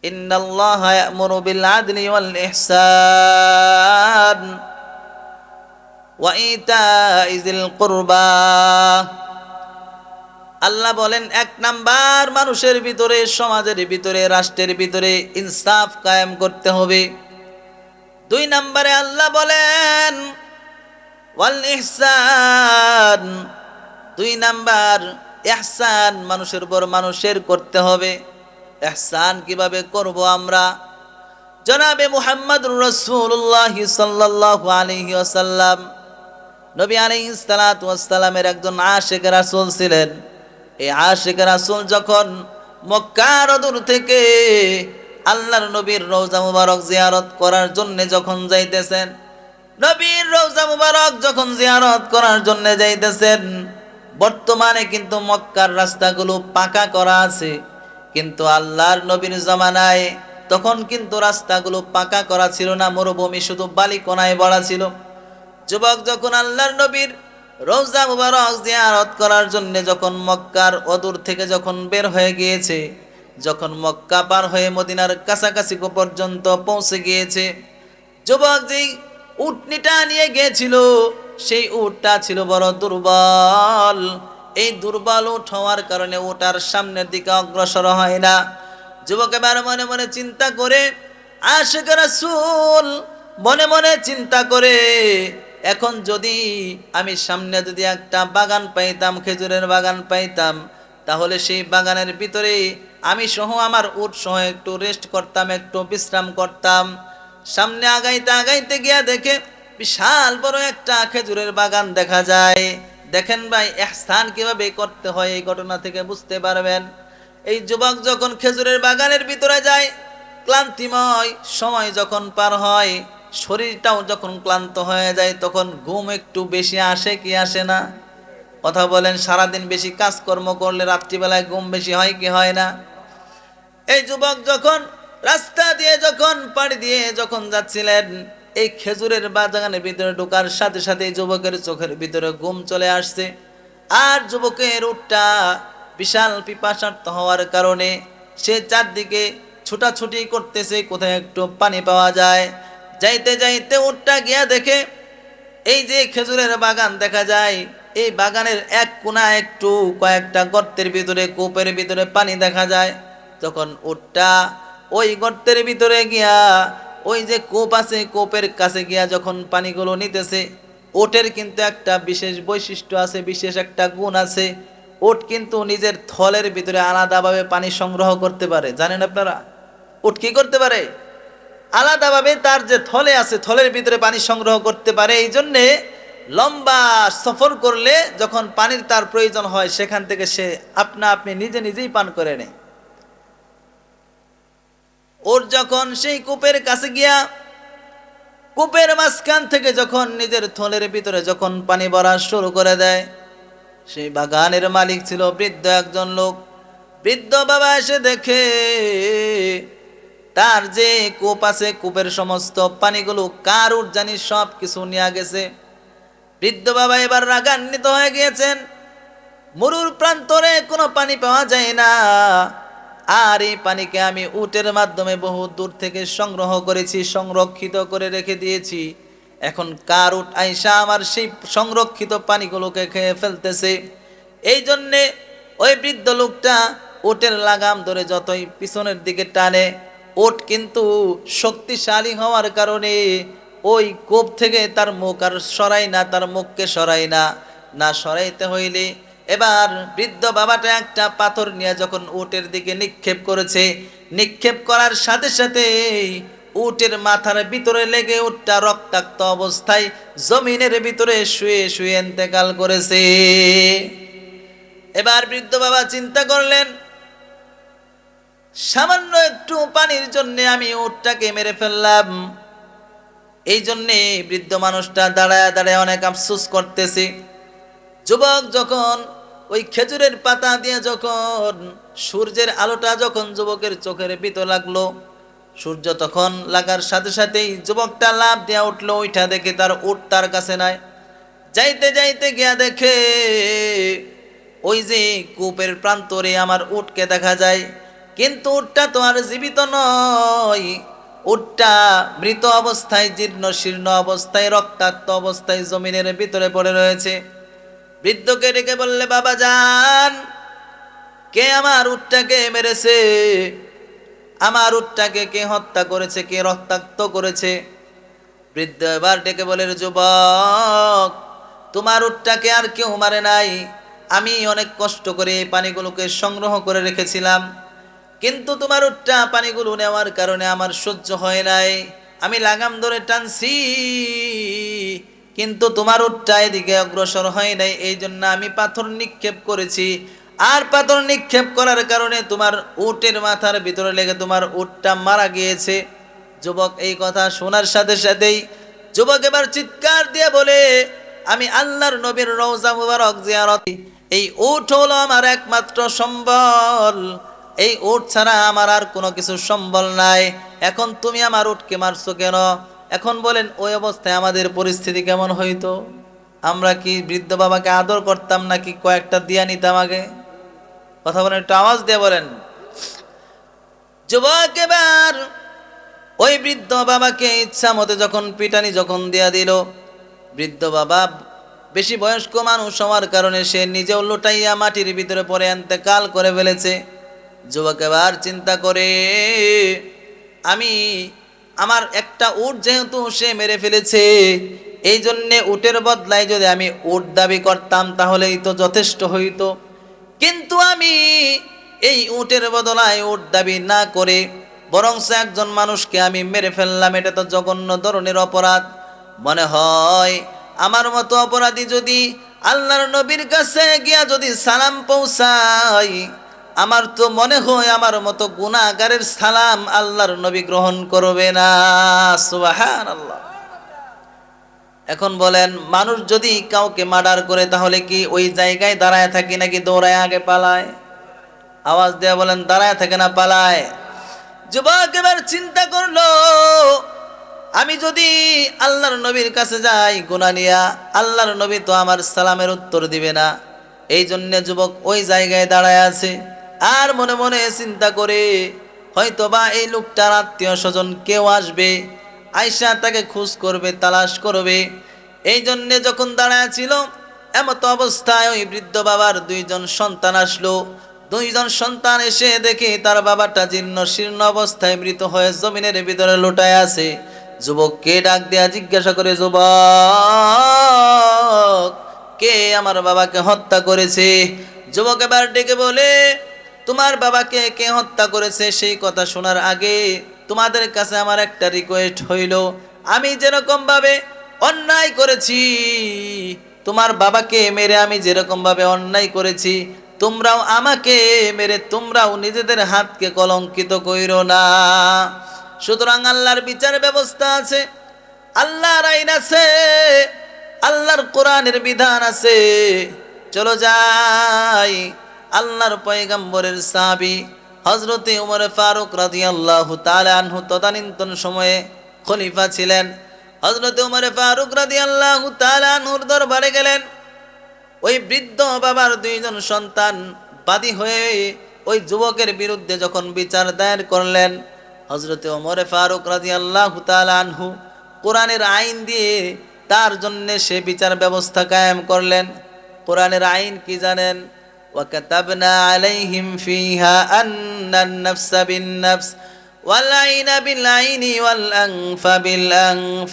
ইন্নাল্লাহা ইয়া'মুরু বিল আদলি ওয়াল ইহসান ওয়া ইতা'i যিল কুরবা। আল্লাহ বলেন, এক নাম্বার মানুষের ভিতরে, সমাজের ভিতরে, রাষ্ট্রের ভিতরে ইনসাফ কায়েম করতে হবে। দুই নম্বরে আল্লাহ বলেন ওয়াল ইহসান, দুই নাম্বার ইহসান মানুষের উপর মানুষের করতে হবে। ইহসান কিভাবে করব আমরা? জনাবে মুহাম্মদুর রাসূলুল্লাহ সাল্লাল্লাহু আলাইহি ওয়াসাল্লাম, নবী আলাইহিস সালাতু ওয়াস সালামের একজন আশিক রাসূল ছিলেন। এই আশিক রাসূল যখন মক্কার দূর থেকে আল্লাহর নবীর রওজা মুবারক জিয়ারত করার জন্য যখন যাইতেছেন, নবীর রওজা মুবারক যখন জিয়ারত করার জন্য যাইতেছেন, বর্তমানে কিন্তু মক্কার রাস্তাগুলো পাকা করা আছে, কিন্তু আল্লাহর নবীর জামানায় তখন কিন্তু রাস্তাগুলো পাকা করা ছিল না, মরুভূমি শুধু বালিকণায় ভরা ছিল। যুবক যখন আল্লাহর নবীর রওজা মুবারক জিয়ারত করার জন্য যখন মক্কার অদূর থেকে যখন বের হয়ে গিয়েছে, যখন মক্কা পার হয়ে মদিনার কাছাকাছি পর্যন্ত পৌঁছে গিয়েছে, যুবক যেই উটনিটা নিয়ে গিয়েছিল, সেই উটটা ছিল বড় দুর্বল। এই দুর্বল উট হওয়ার কারণে ওটার সামনের দিকে অগ্রসর হয় না। যুবক এবার মনে মনে চিন্তা করে, আশিক রাসূল মনে মনে চিন্তা করে, এখন যদি আমি সামনে যদি একটা বাগান পাইতাম, খেজুরের বাগান পাইতাম, তাহলে সেই বাগানের ভিতরে আমি সহ আমার উট সহ একটু রেস্ট করতাম, একটু বিশ্রাম করতাম। সামনে আগাইতে আগাইতে গিয়া দেখে বিশাল বড় একটা খেজুরের বাগান দেখা যায়। দেখেন ভাই, ইহসান কিভাবে করতে হয় এই ঘটনা থেকে বুঝতে পারবেন। এই যুবক যখন খেজুরের বাগানের ভিতরে যায়, ক্লান্তিময় সময় যখন পার হয়, শরীরটাও যখন ক্লান্ত হয়ে যায়, তখন ঘুম একটু বেশি আসে কি আসে না? কথা বলেন, সারাদিন বেশি কাজকর্ম করলে রাত্রিবেলায় ঘুম বেশি হয় কি হয় না? এই যুবক যখন রাস্তা দিয়ে যখন পাড়ি দিয়ে যখন যাচ্ছিলেন, এই খেজুরের বাগানের ভিতরে ঢোকার সাথে সাথে যুবকের চোখের ভিতরে ঘুম চলে আসছে। আর যুবকের উটটা বিশাল পিপাসার্ত হওয়ার কারণে সে চারদিকে ছুটাছুটি করতেছে, কোথায় একটু পানি পাওয়া যায়। যাইতে যাইতে উটটা গিয়া দেখে এই যে খেজুরের বাগান দেখা যায়, এই বাগানের এক কোণা একটু কয়েকটা গর্তের ভিতরে, কূপের ভিতরে পানি দেখা যায়। তখন উটটা ওই গর্তের ভিতরে গিয়া, ওই যে কূপ আছে, কূপের কাছে গিয়া যখন পানিগুলো নিতেছে, উটের কিন্তু একটা বিশেষ বৈশিষ্ট্য আছে, বিশেষ একটা গুণ আছে। উট কিন্তু নিজের থলের ভিতরে আলাদাভাবে পানি সংগ্রহ করতে পারে। জানেন আপনারা উট কি করতে পারে? আলাদাভাবে তার যে থলে আছে, থলের ভিতরে পানি সংগ্রহ করতে পারে। এই জন্যে লম্বা সফর করলে যখন পানির তার প্রয়োজন হয়, সেখান থেকে সে আপনি নিজে নিজেই পান করে নেয়। ওর যখন সেই কূপের কাছে গিয়া কূপের মাঝখান থেকে যখন নিজের থলের ভিতরে যখন পানি ভরা শুরু করে দেয়, সেই বাগানের মালিক ছিল বৃদ্ধ একজন লোক। বৃদ্ধ বাবা এসে দেখে তার যে কূপ আছে, কূপের সমস্ত পানিগুলো কার উট জানি সব কিছু নিয়ে গেছে। বৃদ্ধ বাবা এবার রাগান্বিত হয়ে গিয়েছেন। মরুর প্রান্তরে কোনো পানি পাওয়া যায় না, আর এই পানিকে আমি উটের মাধ্যমে বহু দূর থেকে সংগ্রহ করেছি, সংরক্ষিত করে রেখে দিয়েছি। এখন কার উট আইসা আমার সেই সংরক্ষিত পানিগুলোকে খেয়ে ফেলতেছে। এই জন্যে ওই বৃদ্ধ লোকটা উটের লাগাম ধরে যতই পিছনের দিকে টানে, উট কিন্তু শক্তিশালী হওয়ার কারণে ওই কূপ থেকে তার মুখ আর সরায় না, তার মুখকে সরায় না। না সরাইতে হইলে এবার বৃদ্ধ বাবাটা একটা পাথর নিয়ে যখন উটের দিকে নিক্ষেপ করেছে, নিক্ষেপ করার সাথে সাথে উটের মাথার ভিতরে লেগে উটটা রক্তাক্ত অবস্থায় জমিনের ভিতরে শুয়ে শুয়ে ইন্তেকাল করেছে। এবার বৃদ্ধ বাবা চিন্তা করলেন, সামান্য একটু পানির জন্য আমি উটটাকে মেরে ফেললাম। এই জন্যে বৃদ্ধ মানুষটা দাঁড়ায় দাঁড়ায় অনেক আফসোস করতেছে। যুবক যখন ওই খেজুরের পাতা দিয়ে যখন সূর্যের আলোটা যখন যুবকের চোখের ভিতর লাগলো, সূর্য তখন লাগার সাথে সাথেই যুবকটা লাফ দিয়া উঠলো। ওইটা দেখে তার উট তার কাছে নাই। যাইতে যাইতে গিয়া দেখে ওই যে কূপের প্রান্তরে আমার উটকে দেখা যায়। কিন্তু উটটা তো আর জীবিত নয়, উটটা মৃত অবস্থায়, জীর্ণ শীর্ণ অবস্থায়, রক্তাক্ত অবস্থায় জমিনের ভিতরে পড়ে রয়েছে। বৃদ্ধকে ডেকে বললে, বাবা যান, কে আমার উটটাকে মেরেছে? আমার উটটাকে কে হত্যা করেছে, কে রক্তাক্ত করেছে? বৃদ্ধ এবার ডেকে বলে, যুবক, তোমার উটটাকে আর কেউ মারে নাই। আমি অনেক কষ্ট করে এই পানিগুলোকে সংগ্রহ করে রেখেছিলাম, কিন্তু তোমার উটটা পানিগুলো নেওয়ার কারণে আমার সহ্য হয় নাই। আমি লাগাম ধরে টানছি, কিন্তু তোমার উটটা এদিকে অগ্রসর হয় নাই। এই জন্য আমি পাথর নিক্ষেপ করেছি, আর পাথর নিক্ষেপ করার কারণে তোমার উটের মাথার ভিতরে লেগে তোমার উটটা মারা গিয়েছে। যুবক এই কথা শোনার সাথে সাথেই যুবক এবার চিৎকার দিয়ে বলে, আমি আল্লাহর নবীর রওজা মুবারক জিয়ারত, এই উট হলো আমার একমাত্র সম্বল, এই উট ছাড়া আমার আর কোনো কিছু সম্বল নাই। এখন তুমি আমার উটকে মারছো কেন? এখন বলেন, ওই অবস্থায় আমাদের পরিস্থিতি কেমন হইতো? আমরা কি বৃদ্ধ বাবাকে আদর করতাম নাকি কয়েকটা দিয়া নিতাম আগে? কথা বলেন, একটু আওয়াজ দিয়ে বলেন। যুবক এবার ওই বৃদ্ধ বাবাকে ইচ্ছা মতো যখন পিটানি যখন দিয়া দিল, বৃদ্ধ বাবা বেশি বয়স্ক মানুষ হওয়ার কারণে সে নিজেও লুটাইয়া মাটির ভিতরে পড়ে ইন্তেকাল করে ফেলেছে। যুবক এবার চিন্তা করে, আমি আমার একটা উট যেহেতু সে মেরে ফেলেছে, এই জন্যে উটের বদলায় যদি আমি উট দাবি করতাম তাহলেই তো যথেষ্ট হইতো। কিন্তু আমি এই উটের বদলায় উট দাবি না করে বরং একজন মানুষকে আমি মেরে ফেললাম, এটা তো জঘন্য ধরনের অপরাধ। মনে হয় আমার মতো অপরাধী যদি আল্লাহর নবীর কাছে গিয়া যদি সালাম পৌঁছাই, আমার তো মনে হয় আমার মতো গুনাহগারের সালাম আল্লাহর নবী গ্রহণ করবে না। সুবহানাল্লাহ। এখন বলেন, মানুষ যদি কাউকে মার্ডার করে তাহলে কি ওই জায়গায় দাঁড়ায় থাকি নাকি দৌড়ায় আগে পালায়? আওয়াজ দেয়া বলেন, দাঁড়ায় থাকে না পালায়? যুবক এবার চিন্তা করলো, আমি যদি আল্লাহর নবীর কাছে যাই গুনাহ নিয়া, আল্লাহর নবী তো আমার সালামের উত্তর দিবে না। এই জন্য যুবক ওই জায়গায় দাঁড়ায় আছে আর মনে মনে চিন্তা করে, হয়তোবা এই লোকটার আত্মীয় স্বজন কেউ আসবে, আয়সা তাকে খোঁজ করবে, তালাশ করবে। এই জন্যে যখন দাঁড়ায় ছিল, এমত অবস্থায় ওই বৃদ্ধ বাবার দুইজন সন্তান আসলো। দুইজন সন্তান এসে দেখে তার বাবাটা জীর্ণ শীর্ণ অবস্থায় মৃত হয়ে জমিনের ভিতরে লুটায় আছে। যুবককে ডাক দেয়া জিজ্ঞাসা করে, যুবক, কে আমার বাবাকে হত্যা করেছে? যুবক এবার ডেকে বলে, তোমার বাবাকে কে হত্যা করেছে সেই কথা শোনার আগে তোমাদের কাছে আমার একটা রিকোয়েস্ট হইল, আমি যেরকম ভাবে অন্যায় করেছি, তোমার বাবাকে মেরে আমি যেরকম ভাবে অন্যায় করেছি, তোমরাও আমাকে মেরে তোমরাও নিজেদের হাতকে কলঙ্কিত কইরো না। সুতরাং আল্লাহর বিচার ব্যবস্থা আছে, আল্লাহর আইন আছে, আল্লাহর কোরআনের বিধান আছে। চলো যাই। আল্লাহর পয়গম্বরের সাহাবী হযরতে ওমর ফারুক রাদিয়াল্লাহু তাআলা আনহু তদানীন্তন সময়ে খলিফা ছিলেন। হযরতে ওমর ফারুক রাদিয়াল্লাহু তাআলা আনহুর দরবারে গেলেন। ওই বৃদ্ধ বাবার দুইজন সন্তান বাদী হয়ে ওই যুবকের বিরুদ্ধে যখন বিচার দায়ের করলেন, হযরতে ওমর ফারুক রাদিয়াল্লাহু তাআলা আনহু কোরআনের আইন দিয়ে তার জন্য সে বিচার ব্যবস্থা কায়েম করলেন। কোরআনের আইন কি জানেন? وكتبنا عليهم فيها أن النفس بالنفس والعين بالعين والأنف بالأنف।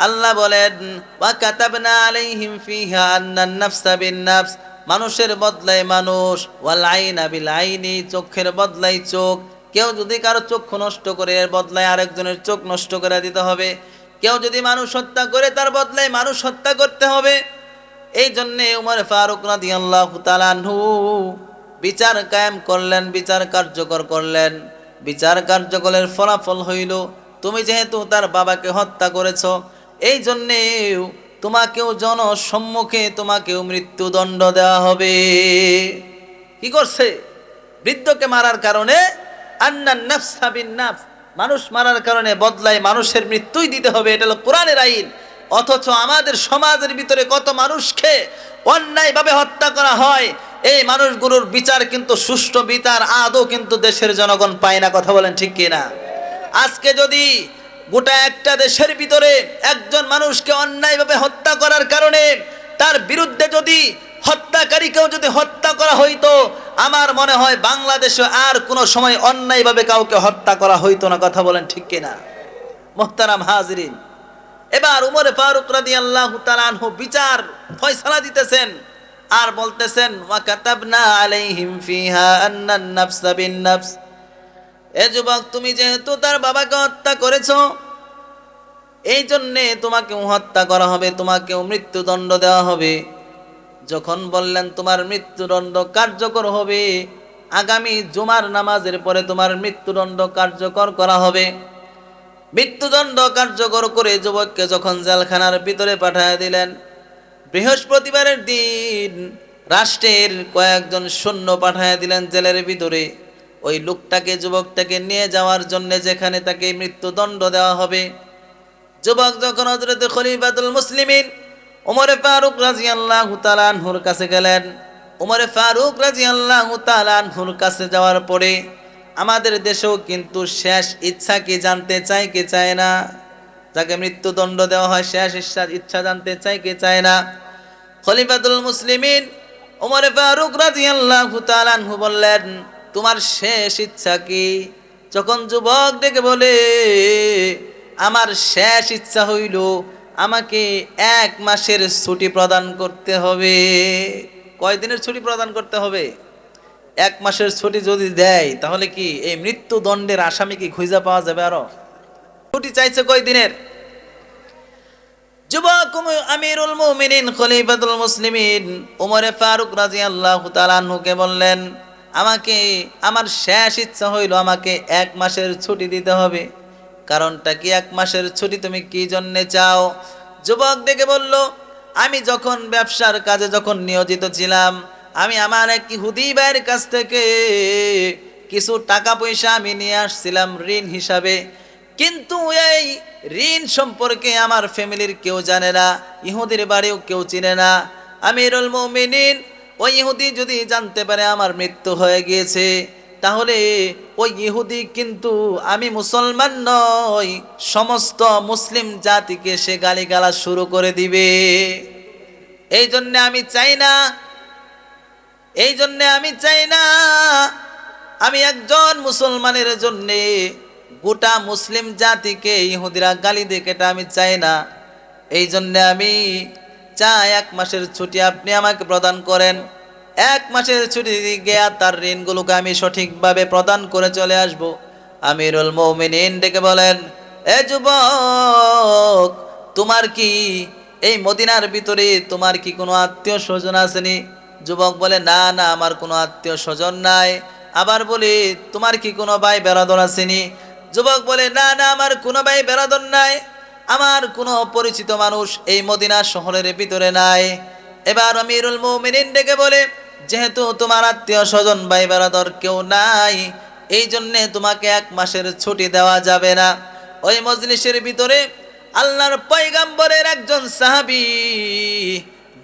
আল্লাহ বলেন, وكتبنا عليهم فيها أن النفس بالنفس, মানুষের বদলায় মানুষ, ওয়াল আইনা বিল আইনি, চোখের বদলায় চোখ। কেউ যদি কারো চক্ষু নষ্ট করে এর বদলায় আরেকজনের চোখ নষ্ট করে দিতে হবে। কেউ যদি মানুষ হত্যা করে তার বদলায় মানুষ হত্যা করতে হবে। এই জন্যে উমর ফারুক রাদিয়াল্লাহু তাআলা আনহু বিচার কায়েম করলেন, বিচার কার্যকর করলেন। বিচার কার্যকরের ফলাফল হইল, তুমি যেহেতু তার বাবাকে হত্যা করেছ, এই জন্যে তোমাকেও জনসম্মুখে তোমাকেও মৃত্যুদণ্ড দেওয়া হবে। কি করছে? বৃদ্ধকে মারার কারণে আন্নান নাফসা বিন নাফস, মানুষ মারার কারণে বদলায় মানুষের মৃত্যুই দিতে হবে, এটা হলো কোরআনের আইন। অথচ আমাদের সমাজের ভিতরে কত মানুষকে অন্যায়ভাবে হত্যা করা হয়, এই মানুষগুলোর বিচার কিন্তু সুষ্ঠু বিচার আদৌ কিন্তু দেশের জনগণ পায় না। কথা বলেন ঠিক কিনা? আজকে যদি গোটা একটা দেশের ভিতরে একজন মানুষকে অন্যায়ভাবে হত্যা করার কারণে তার বিরুদ্ধে যদি হত্যাকারীকেও যদি হত্যা করা হইতো, আমার মনে হয় বাংলাদেশে আর কোনো সময় অন্যায়ভাবে কাউকে হত্যা করা হইতো না। কথা বলেন ঠিক কিনা? মুহতারাম হাজিরিন, এবার উমর ফারুক রাদিয়াল্লাহু তাআলা আনহু বিচার ফয়সালা দিতেছেন আর বলতেছেন, ওয়া কাতাবনা আলাইহিম ফিহা আন্নান নাফসা বিন নাফস। এ যুবক, তুমি যেহেতু তার বাবাকে হত্যা করেছো, এই জন্যে তোমাকেও হত্যা করা হবে, তোমাকেও মৃত্যুদণ্ড দেওয়া হবে। যখন বললেন তোমার মৃত্যুদণ্ড কার্যকর হবে, আগামী জুমার নামাজের পরে তোমার মৃত্যুদণ্ড কার্যকর করা হবে। মৃত্যুদণ্ড কার্যকর করে যুবককে যখন জেলখানার ভিতরে পাঠিয়ে দিলেন, বৃহস্পতিবারের দিন রাষ্ট্রের কয়েকজন সৈন্য পাঠিয়ে দিলেন জেলের ভিতরে ওই লোকটাকে, যুবকটাকে নিয়ে যাওয়ার জন্য যেখানে তাকে মৃত্যুদণ্ড দেওয়া হবে। যুবক যখন হযরত খলিফাতুল মুসলিমিন ওমর ফারুক রাদিয়াল্লাহু তাআলা আনহুর কাছে গেলেন, ওমর ফারুক রাদিয়াল্লাহু তাআলা আনহুর কাছে যাওয়ার পরে আমাদের দেশেও কিন্তু শেষ ইচ্ছা কি জানতে চায় কে চায় না? যাকে মৃত্যুদণ্ড দেওয়া হয় শেষ ইচ্ছা জানতে চায় কে চায় না? খলিফাতুল মুসলিমিন ওমর ফারুক রাদিয়াল্লাহু তাআলা আনহু বললেন, তোমার শেষ ইচ্ছা কি? যখন যুবক ডেকে বলে, আমার শেষ ইচ্ছা হইল আমাকে 1 মাসের ছুটি প্রদান করতে হবে। কয় দিনের ছুটি প্রদান করতে হবে? 1 মাসের ছুটি যদি দেয় তাহলে কি এই মৃত্যুদণ্ডের আসামি কি খুঁজে পাওয়া যাবে? আরো ছুটি চাইছে কয় দিনের? যুবক আমিরুল মুমিনিন খলিফাতুল মুসলিমিন ওমর ফারুক রাদিয়াল্লাহু তাআলা আনহুকে বললেন, আমাকে আমার শেষ ইচ্ছা হইল আমাকে 1 মাসের ছুটি দিতে হবে। কারণটা কি 1 মাসের ছুটি তুমি কি জন্য চাও? যুবক ডেকে বলল, আমি যখন ব্যবসার কাজে যখন নিয়োজিত ছিলাম, আমি আমার এক ইহুদি ভাইয়ের কাছ থেকে কিছু টাকা পয়সা আমি নিয়ে আসছিলাম ঋণ হিসাবে, কিন্তু এই ঋণ সম্পর্কে আমার ফ্যামিলির কেউ জানে না, ইহুদির বাড়িও কেউ চিনে না। আমিরুল মুমিনিন, ওই ইহুদি যদি জানতে পারে আমার মৃত্যু হয়ে গিয়েছে, তাহলে ওই ইহুদি কিন্তু আমি মুসলমান নই সমস্ত মুসলিম জাতিকে সে গালিগালাজ শুরু করে দিবে। এই জন্য আমি চাই না, এই জন্য আমি চাই না আমি একজন মুসলমানের জন্যে গোটা মুসলিম জাতিকে ইহুদিরা গালি দেয়, এটা আমি চাই না। এই জন্য আমি চাই 1 মাসের ছুটি আপনি আমাকে প্রদান করেন। 1 মাসের ছুটি গিয়া তার ঋণগুলোকে আমি সঠিকভাবে প্রদান করে চলে আসব। আমিরুল মুমিনিন ডেকে বলেন, এ যুবক, তোমার কি এই মদিনার ভিতরে তোমার কি কোনো আত্মীয় স্বজন আসেনি? যুবক বলে, না না, আমার কোনো আত্মীয় স্বজন নাই। আবার বলে, তোমার কি কোনো ভাই বেরাদর আসেনি? যুবক বলে, না না, আমার কোনো ভাই বেরাদর নাই, আমার কোনো পরিচিত মানুষ এই মদিনা শহরের ভিতরে নাই। এবার আমিরুল মুমিনিন ডেকে বলে, যেহেতু তোমার আত্মীয় স্বজন ভাই বেরাদর কেউ নাই, এই জন্যে তোমাকে 1 মাসের ছুটি দেওয়া যাবে না। ওই মজলিসের ভিতরে আল্লাহর পয়গম্বরের একজন সাহাবী,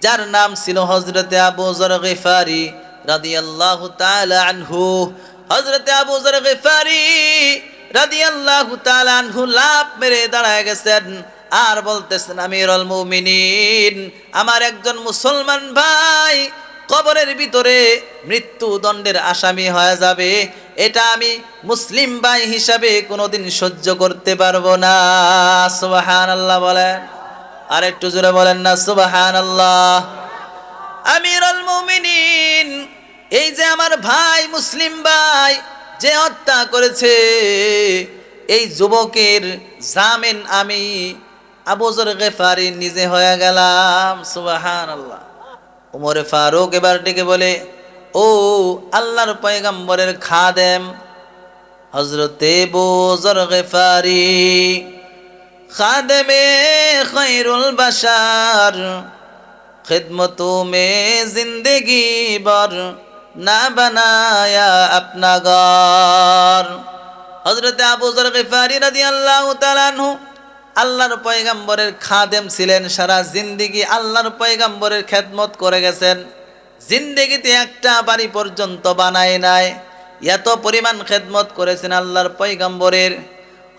যার নাম ছিল হযরতে আবু যর গিফারি রাদিয়াল্লাহু তাআলা আনহু। হযরতে আবু যর গিফারি রাদিয়াল্লাহু তাআলা আনহু লাফ মেরে দাঁড়ায় গেছেন আর বলতেছেন, আমিরুল মুমিনিন, আমার একজন মুসলমান ভাই কবরের ভিতরে মৃত্যুদণ্ডের আসামি হয়ে যাবে, এটা আমি মুসলিম ভাই হিসাবে কোনোদিন সহ্য করতে পারবো না। সুবহানাল্লাহ বলেন, আর একটু জোরে বলেন না সুবহানাল্লাহ। আমিরুল মুমিনিন, এই যে আমার ভাই মুসলিম ভাই যে হত্যা করেছে, এই যুবকের জামিন আমি আবু যর গিফারি নিজে হয়ে গেলাম। সুবহানাল্লাহ। ওমর ফারুক এবার ডেকে বলে, ও আল্লাহর পয়গম্বরের খাদেম হযরতে আবু যর গিফারি, খাদেমে খৈরুল বাশার, খিদমতোं में जिंदगी भर ना बनाया अपना घर। হযরতে আবু যর গিফারি রাদিয়াল্লাহু তাআলা আনহু আল্লাহর পয়গম্বরের খাদেম ছিলেন, সারা জিন্দেগি আল্লাহর পয়গম্বরের খেদমত করে গেছেন। জিন্দেগিতে একটা বাড়ি পর্যন্ত বানায় নাই। এত পরিমাণ খেদমত করেছেন আল্লাহর পয়গম্বরের।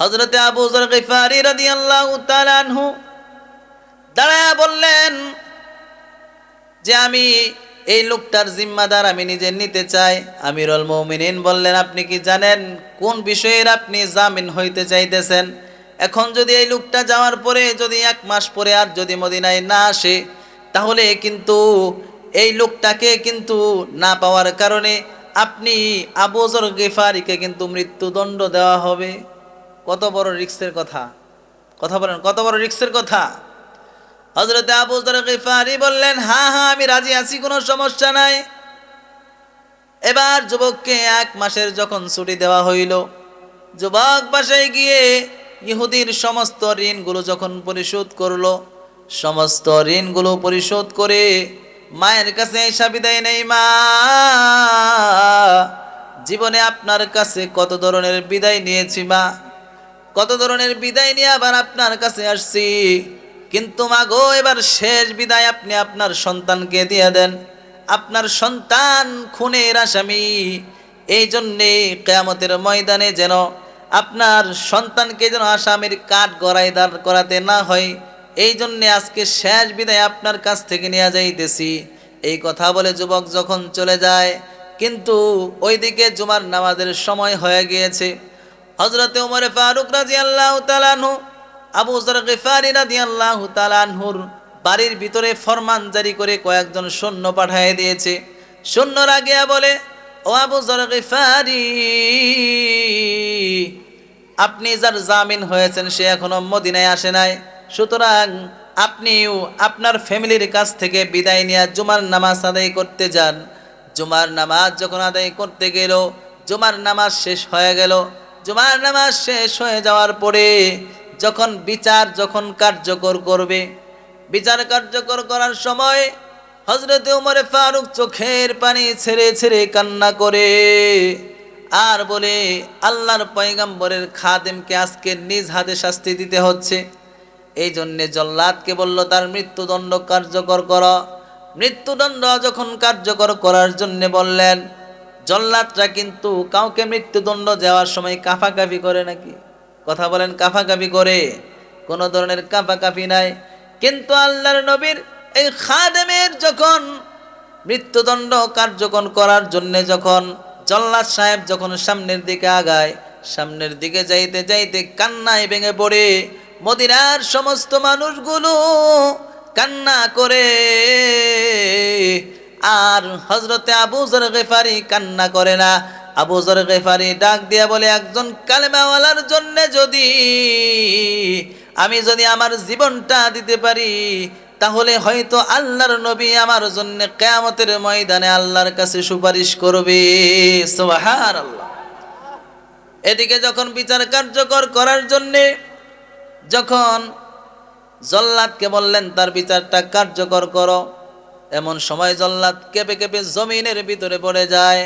হযরতে আবু যর গিফারি রাদিয়াল্লাহু তাআলা আনহু দাঁড়ায়া বললেন যে আমি এই লোকটার জিম্মাদার আমি নিজে নিতে চাই। আমিরুল মুমিনিন বললেন, আপনি কি জানেন কোন বিষয়ের আপনি জামিন হইতে চাইতেছেন? এখন যদি এই লোকটা যাওয়ার পরে যদি 1 মাস পরে আর যদি মদিনায় না আসে, তাহলে কিন্তু এই লোকটাকে কিন্তু না পাওয়ার কারণে আপনি আবু যর গিফারিকে কিন্তু মৃত্যুদণ্ড দেওয়া হবে। কত বড় রিস্কের কথা, কথা বলেন, কত বড় রিস্কের কথা। হযরতে আবু যর গিফারি বললেন, হ্যাঁ হ্যাঁ আমি রাজি আছি, কোনো সমস্যা নাই। এবার যুবককে 1 মাসের যখন ছুটি দেওয়া হইল, যুবক বাসায় গিয়ে ইহুদির সমস্ত ঋণগুলো যখন পরিশোধ করলো, সমস্ত ঋণগুলো পরিশোধ করে মায়ের কাছে এসে বিদায় নেই, মা জীবনে আপনার কাছে কত ধরনের বিদায় নিয়েছি মা, কত ধরনের বিদায় নিয়ে আবার আপনার কাছে আসছি, কিন্তু মা গো এবার শেষ বিদায় আপনি আপনার সন্তানকে দিয়ে দেন। আপনার সন্তান খুনের আসামি, এই জন্যে কিয়ামতের ময়দানে যেন আপনার সন্তানকে যেন আসামির কাঠ গড়ায় দাঁড় করাতে না হয়, এই জন্যে আজকে শেষ বিদায় আপনার কাছ থেকে নিয়ে যাইতেছি। এই কথা বলে যুবক যখন চলে যায়, কিন্তু ওইদিকে জুমার নামাজের সময় হয়ে গিয়েছে। হযরতে ওমর ফারুক রাদিয়াল্লাহু তাআলা আনহু আবু যর গিফারি রাদিয়াল্লাহু তাআলা আনহুর বাড়ির ভিতরে ফরমান জারি করে কয়েকজন সৈন্য পাঠিয়ে দিয়েছে। সৈন্যরা গিয়া বলে, ও আবু যর গিফারি, আপনি যার জামিন হয়েছেন সে এখনো মদিনায় আসে নাই, সুতরাং আপনিও আপনার ফ্যামিলির কাছ থেকে বিদায় নিয়ে জুমার নামাজ আদায় করতে যান। জুমার নামাজ যখন আদায় করতে গেল, জুমার নামাজ শেষ হয়ে গেল। জুমার নামাজ শেষ হয়ে যাওয়ার পরে যখন বিচার যখন কার্যকর করবে, বিচার কার্যকর করার সময় হযরতে ওমর ফারুক চোখের পানি ছেড়ে ছেড়ে কান্না করে আর বলে, আল্লাহর পয়গম্বরের খাদেমকে আজকে নিজ হাতে শাস্তি দিতে হচ্ছে। এই জন্যে জল্লাদকে বলল তার মৃত্যুদণ্ড কার্যকর কর। মৃত্যুদণ্ড যখন কার্যকর করার জন্য বললেন, জল্লাদরা কিন্তু কাউকে মৃত্যুদণ্ড দেওয়ার সময় কাফাকাফি করে নাকি? কথা বলেন, কাফাকাফি করে? কোনো ধরনের কাফাকাফি নাই। কিন্তু আল্লাহর নবীর এই খাদেমের যখন মৃত্যুদণ্ড কার্যকর করার জন্য যখন জল্লাদ সাহেব যখন সামনের দিকে আগায়, সামনের দিকে যাইতে যাইতে কান্নায় ভেঙে পড়ে মদিনার সমস্ত মানুষগুলো কান্না করে, আর হযরতে আবু যর গিফারি কান্না করে না। আবু যর গিফারি ডাক দিয়া বলে, একজন কালেমাওয়ালার জন্য আমি যদি আমার জীবনটা দিতে পারি, তাহলে হয়তো আল্লাহর নবী আমার জন্য কিয়ামতের ময়দানে আল্লাহর কাছে সুপারিশ করবে। সুবহানাল্লাহ। এদিকে যখন বিচার কার্যকর করার জন্য যখন জল্লাদকে বললেন তার বিচারটা কার্যকর করো, এমন সময় জল্লাদ কেঁপে কেঁপে জমিনের ভিতরে পড়ে যায়।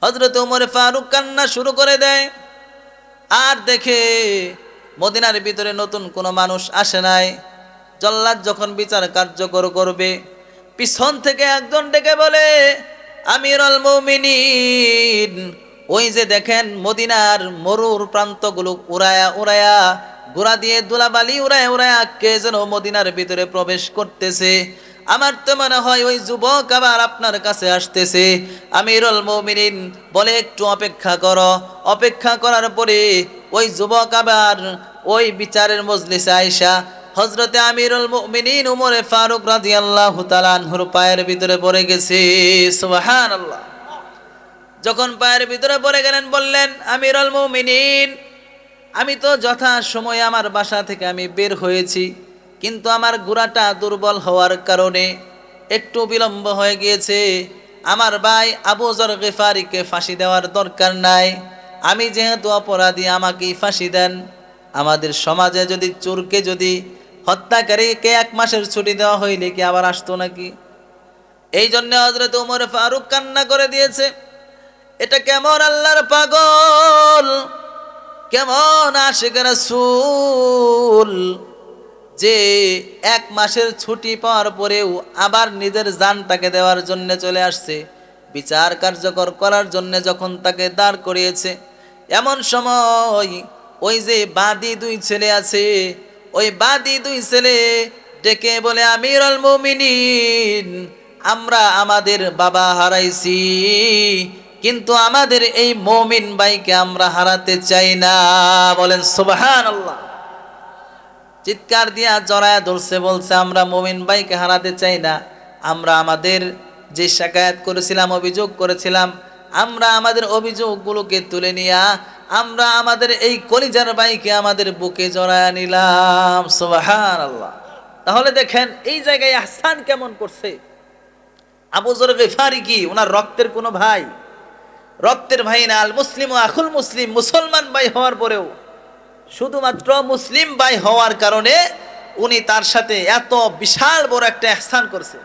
হযরত ওমর ফারুক কান্না শুরু করে দেয়, আর দেখে মদিনার ভিতরে নতুন কোনো মানুষ আসে নাই। জল্লাদ যখন বিচার কার্যকর করবে, পিছন থেকে একজন ডেকে বলে, আমিরুল মুমিনিন, ওই যে দেখেন মদিনার মরুর প্রান্তগুলো উড়ায়া উড়ায়া, ঘোড়া দিয়ে ধুলাবালি উড়ায়া উড়ায়া কে যেন মদিনার ভিতরে প্রবেশ করতেছে। আমার তো মনে হয় ওই যুবক আবার আপনার কাছে আসতেছে। আমিরুল মুমিনিন বলে, একটু অপেক্ষা করো। অপেক্ষা করার পরে ওই যুবক আবার ওই বিচারের মজলিসে আইসা হযরতে আমিরুল মুমিনিন ওমর ফারুক রাদিয়াল্লাহু তাআলা আনহুর পায়ের ভিতরে পড়ে গেছে। সুবহানাল্লাহ। যখন পায়ের ভিতরে পড়ে গেলেন, বললেন, আমিরুল মুমিনিন, আমি তো যথা সময়ে আমার বাসা থেকে আমি বের হয়েছি, কিন্তু আমার ঘোড়াটা দুর্বল হওয়ার কারণে একটু বিলম্ব হয়ে গিয়েছে। আমার ভাই আবু যর গিফারিকে ফাঁসি দেওয়ার দরকার নাই, আমি যেহেতু অপরাধী আমাকেই ফাঁসি দেন। আমাদের সমাজে যদি চোরকে যদি হত্যাকারীকে 1 মাসের ছুটি দেওয়া হইলে কি আবার আসতো নাকি? এই জন্য হযরত ওমর ফারুক কান্না করে দিয়েছে। এটা কেমন আল্লাহর পাগল, কেমন আশিক রাসূল, যে 1 মাসের ছুটি পাওয়ার পরেও আবার নিজের জানটাকে দেওয়ার জন্য চলে আসছে, বিচার কার্যকর করার জন্য যখন তাকে দাঁড় করিয়েছে, এমন সময় ওই যে বাদী 2 ছেলে আছে, ওই বাদী 2 ছেলে ডেকে বলে, আমিরুল মুমিনিন, আমরা আমাদের বাবা হারাইছি, কিন্তু আমাদের এই মুমিন ভাইকে আমরা হারাতে চাই না। বলেন সুবহানাল্লাহ। চিৎকার দিয়া জড়ায়া ধরছে, বলছে আমরা মুমিন ভাইকে হারাতে চাই না। আমরা আমাদের যে শিকায়াত করেছিলাম, অভিযোগ করেছিলাম, আমরা আমাদের অভিযোগগুলোকে তুলে নিয়া আমরা আমাদের এই কলিজার ভাইকে আমাদের বুকে জড়ায়া নিলাম। সুবহানাল্লাহ। তাহলে দেখেন এই জায়গায় ইহসান কেমন করছে। আবু যর গিফারি কি ওনার রক্তের কোনো ভাই? রক্তের ভাই না। আল মুসলিম ও আখুল মুসলিম, মুসলমান ভাই হওয়ার পরেও শুধুমাত্র মুসলিম ভাই হওয়ার কারণে উনি তার সাথে এত বিশাল বড় একটা ইহসান করছে।